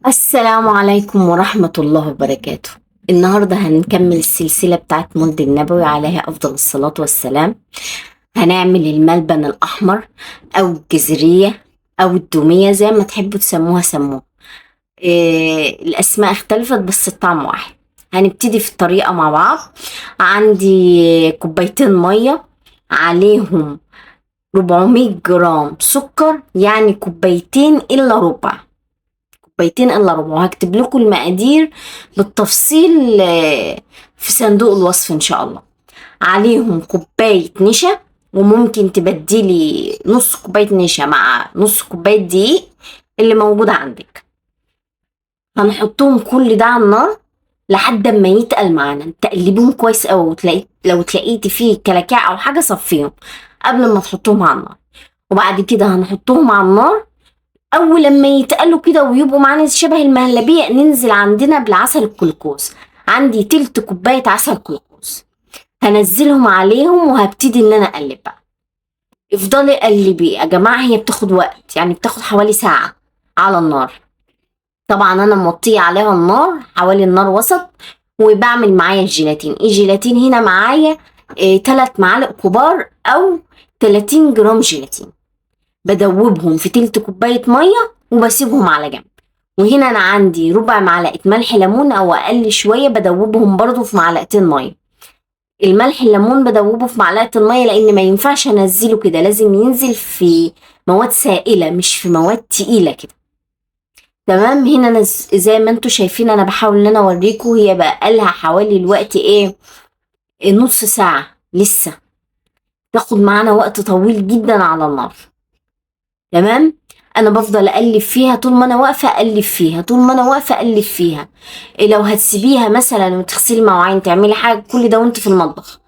السلام عليكم ورحمة الله وبركاته. النهاردة هنكمل السلسلة بتاعت مولد النبوي عليه أفضل الصلاة والسلام. هنعمل الملبن الأحمر أو الجزرية أو الدومية زي ما تحبوا تسموها سموها. الأسماء اختلفت بس الطعم واحد. هنبتدي في الطريقة مع بعض. عندي كوبايتين مية عليهم 400 جرام سكر، يعني كوبايتين إلا ربع. كوبايتين الا ربع، وهكتب لكم المقادير بالتفصيل في صندوق الوصف ان شاء الله. عليهم كوباية نشا، وممكن تبدلي نص كوباية نشا مع نص كوباية دقيق اللي موجود عندك. هنحطهم كل ده على النار لحد ما يتقل معانا، تقلبيهم كويس قوي، لو تلاقيتي فيه كلاكيع او حاجة صفيهم قبل ما تحطوهم على النار. وبعد كده هنحطوهم على النار. اول لما يتقلوا كده ويبقوا معانا شبه المهلبية، ننزل عندنا بالعسل الكلوكوز. عندي تلت كوباية عسل كلوكوز، هنزلهم عليهم وهبتدي ان انا اقلب بقى. افضلي قلبي يا جماعة، هي بتاخد وقت، يعني بتاخد حوالي ساعة على النار. طبعا انا موطية عليها النار حوالي النار وسط. وبعمل معايا الجيلاتين. الجيلاتين هنا معايا 3 معالق كبار او 30 جرام جيلاتين. بدوبهم في تلت كوباية مية وبسيبهم على جنب. وهنا انا عندي ربع معلقة ملح ليمون او اقل شوية، بدوبهم برضو في معلقتين مية. الملح الليمون بدوبه في معلقة المية لان ما ينفعش انزله كده، لازم ينزل في مواد سائلة مش في مواد تقيلة كده. تمام. هنا انا زي ما انتوا شايفين انا بحاول ان انا اوريكم، هي بقى لها حوالي الوقت نص ساعة لسه. تاخد معانا وقت طويل جدا على النار. تمام. انا بفضل اقلب فيها طول ما انا واقفه، اقلب فيها طول ما انا واقفه، اقلب فيها. لو هتسيبيها مثلا وتغسلي مواعين تعملي حاجه كل ده وانت في المطبخ،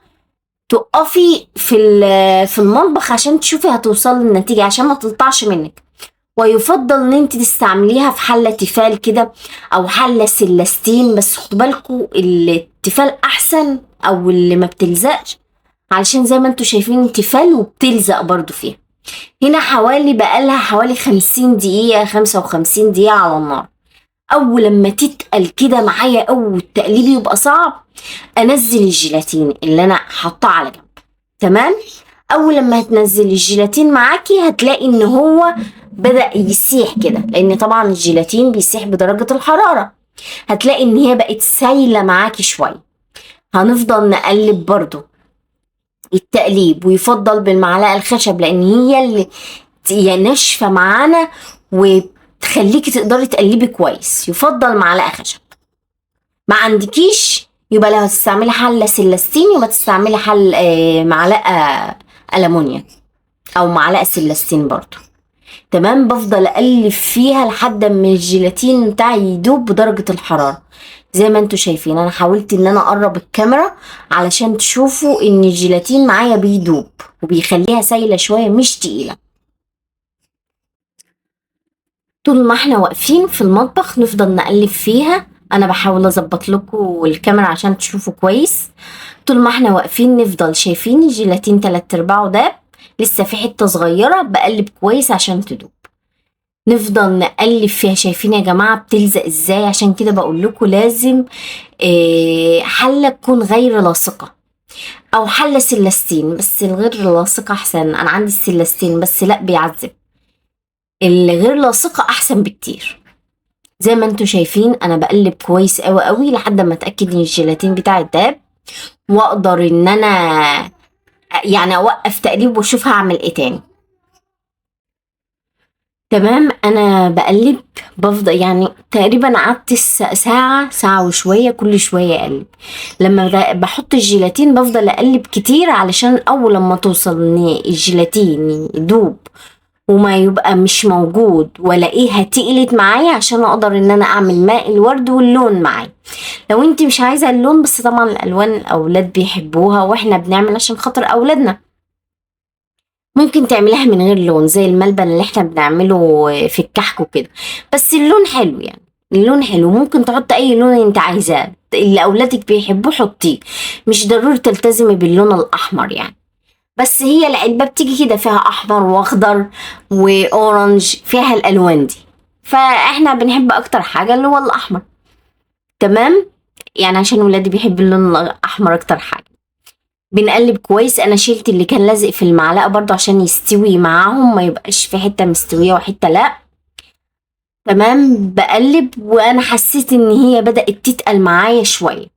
تقفي في المطبخ عشان تشوفي هتوصلي للنتيجه عشان ما تقطعش منك. ويفضل ان انت تستعمليها في حله تيفال كده او حله سلستين، بس خدوا بالكوا التيفال احسن او اللي ما بتلزقش، علشان زي ما انتوا شايفين تيفال وبتلزق برضو فيها. هنا بقالها حوالي 50 دقيقة 55 دقيقة على النار. أول لما تتقل كده معايا أو التقليب يبقى صعب، أنزل الجيلاتين اللي أنا حاطاه على جنب. تمام. أول لما هتنزل الجيلاتين معاكي هتلاقي إن هو بدأ يسيح كده، لأن طبعا الجيلاتين بيسيح بدرجة الحرارة. هتلاقي إن هي بقت سايلة معاكي شوية. هنفضل نقلب برضو التقليب، ويفضل بالمعلقة الخشب لأن هي اللي هي ناشفة معانا وتخليكي تقدري تقلبي كويس. يفضل معلقة خشب. ما عندكيش يبقى لو هتستعملي حلة سلستين يبقى تستعملي معلقة ألمونيا أو معلقة سلستين برضو. تمام. بفضل أقلب فيها لحد ما الجيلاتين بتاعي يدوب بدرجة الحرارة. زي ما انتوا شايفين انا حاولت ان انا اقرب الكاميرا علشان تشوفوا ان الجيلاتين معايا بيدوب وبيخليها سايلة شوية مش تقيلة. طول ما احنا واقفين في المطبخ نفضل نقلب فيها. انا بحاول اظبط لكم الكاميرا عشان تشوفوا كويس. طول ما احنا واقفين نفضل شايفين الجيلاتين 3/4 داب، لسه في حتة صغيرة بقلب كويس عشان تدوب. نفضل نقلب فيها. شايفين يا جماعة بتلزق ازاي؟ عشان كده بقول لكم لازم حلة تكون غير لاصقة او حلة سلستين، بس الغير لاصقة احسن. انا عندي السلستين بس لا بيعذب، الغير لاصقة احسن بكتير. زي ما انتوا شايفين انا بقلب كويس قوي قوي لحد ما اتاكد ان الجيلاتين بتاعي داب، واقدر ان انا يعني اوقف تقليب واشوف هعمل ايه تاني. تمام. انا بقلب، بفضل يعني تقريبا قعدت ساعة وشوية كل شوية اقلب. لما بحط الجيلاتين بفضل اقلب كتير علشان اول لما توصل ان الجيلاتين يدوب وما يبقى مش موجود ولا ايه هتقلت معايا، عشان اقدر ان انا اعمل ماء الورد واللون معايا. لو انت مش عايزة اللون، بس طبعا الالوان الاولاد بيحبوها واحنا بنعمل عشان خاطر اولادنا، ممكن تعمليها من غير لون زي الملبن اللي احنا بنعمله في الكحك وكده. بس اللون حلو، يعني اللون حلو. ممكن تحط اي لون انت عايزاه اللي اولادك بيحبوه حطيه، مش ضروري تلتزمي باللون الاحمر يعني. بس هي العلبة بتيجي كده فيها احمر واخضر واورنج، فيها الالوان دي، فاحنا بنحب اكتر حاجة اللي هو الاحمر. تمام، يعني عشان ولادي بيحبوا اللون الاحمر اكتر حاجة. بنقلب كويس. انا شلت اللي كان لازق في المعلقة برضو عشان يستوي معاهم، ما يبقاش في حتة مستوية وحتة لا. تمام، بقلب وانا حسيت ان هي بدأت تتقل معايا شوية،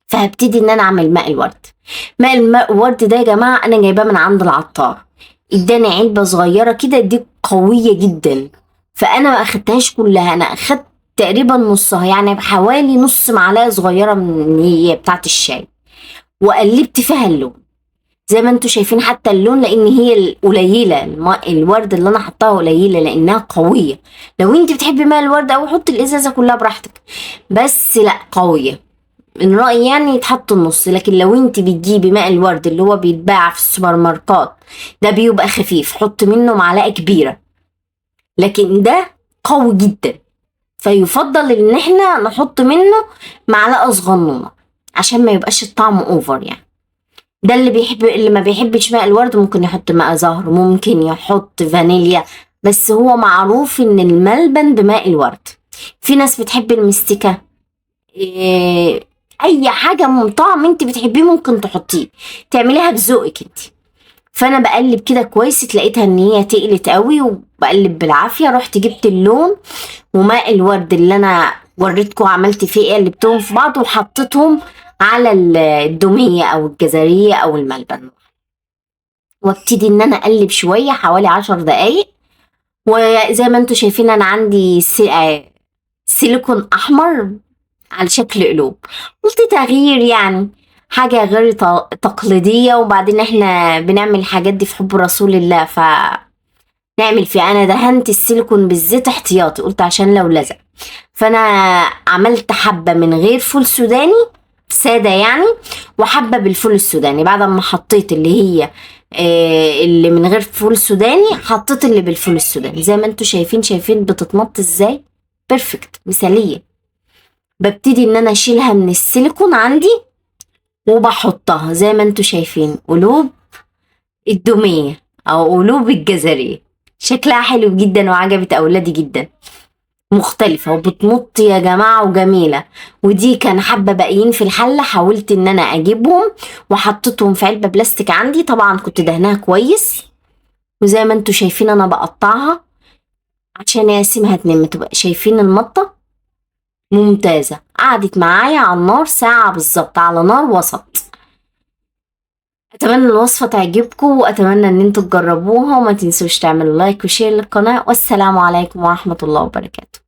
فهبتدي ان انا اعمل ماء الورد. ماء الورد ده يا جماعة انا جايباه من عند العطار، اداني علبة صغيرة كده، دي قوية جدا. فانا ما اخدتهاش كلها، انا اخدت تقريبا نصها، يعني بحوالي نص معلقة صغيرة من اللي هي بتاعت الشاي، وقلبت فيها اللون زي ما انتوا شايفين. حتى اللون لان هي القليله، الورد اللي انا حطاها قليله لانها قويه. لو انت بتحبي ماء الورد او حطي الازازه كلها براحتك، بس لا قويه من رايي يعني يتحط النص. لكن لو انت بتجيبي ماء الورد اللي هو بيتباع في السوبر ماركات ده بيبقى خفيف، حط منه معلقه كبيره. لكن ده قوي جدا، فيفضل ان احنا نحط منه معلقه صغنونه عشان ما يبقاش الطعم اوفر يعني. ده اللي بيحب، اللي ما بيحبش ماء الورد ممكن يحط ماء زهر، ممكن يحط فانيليا، بس هو معروف ان الملبن بماء الورد. في ناس بتحب المستكة، إيه، اي حاجة من طعم انت بتحبيه ممكن تحطيه، تعمليها بذوقك انت. فانا بقلب كده كويس، لقيتها ان هي تقلت قوي، وبقلب بالعافية. رحت جبت اللون وماء الورد اللي انا وريتكم عملت فيه ايه، قلبتهم في بعض وحطيتهم على الدومية او الجزرية او الملبن، وابتدي ان انا اقلب شوية حوالي 10 دقايق. وزي ما انتوا شايفين انا عندي سيليكون احمر على شكل قلوب. قلت تغيير يعني، حاجة غير تقليدية، وبعدين احنا بنعمل الحاجات دي في حب رسول الله، نعمل فيه. انا دهنت السيليكون بالزيت احتياطي، قلت عشان لو لزق. فانا عملت حبة من غير فول سوداني سادة يعني، وحبة بالفول السوداني. بعد ما حطيت اللي هي اللي من غير فول سوداني، حطيت اللي بالفول السوداني زي ما انتوا شايفين بتتمط ازاي، بيرفكت مثالية. ببتدي ان انا اشيلها من السيليكون عندي وبحطها زي ما انتوا شايفين قلوب الدومية او قلوب الجزرية. شكلها حلو جدا وعجبت اولادي جدا، مختلفة وبتمط يا جماعة وجميلة. ودي كان حبة باقيين في الحلة، حاولت ان انا اجيبهم وحطيتهم في علبة بلاستيك عندي، طبعا كنت دهناها كويس. وزي ما انتوا شايفين انا بقطعها عشان اقسمها اتنين، تبقى شايفين المطة ممتازة. قعدت معايا على النار ساعة بالظبط على نار وسط. اتمنى الوصفة تعجبكم، واتمنى ان انتوا تجربوها، وما تنسوش تعملوا لايك وشير للقناة. والسلام عليكم ورحمة الله وبركاته.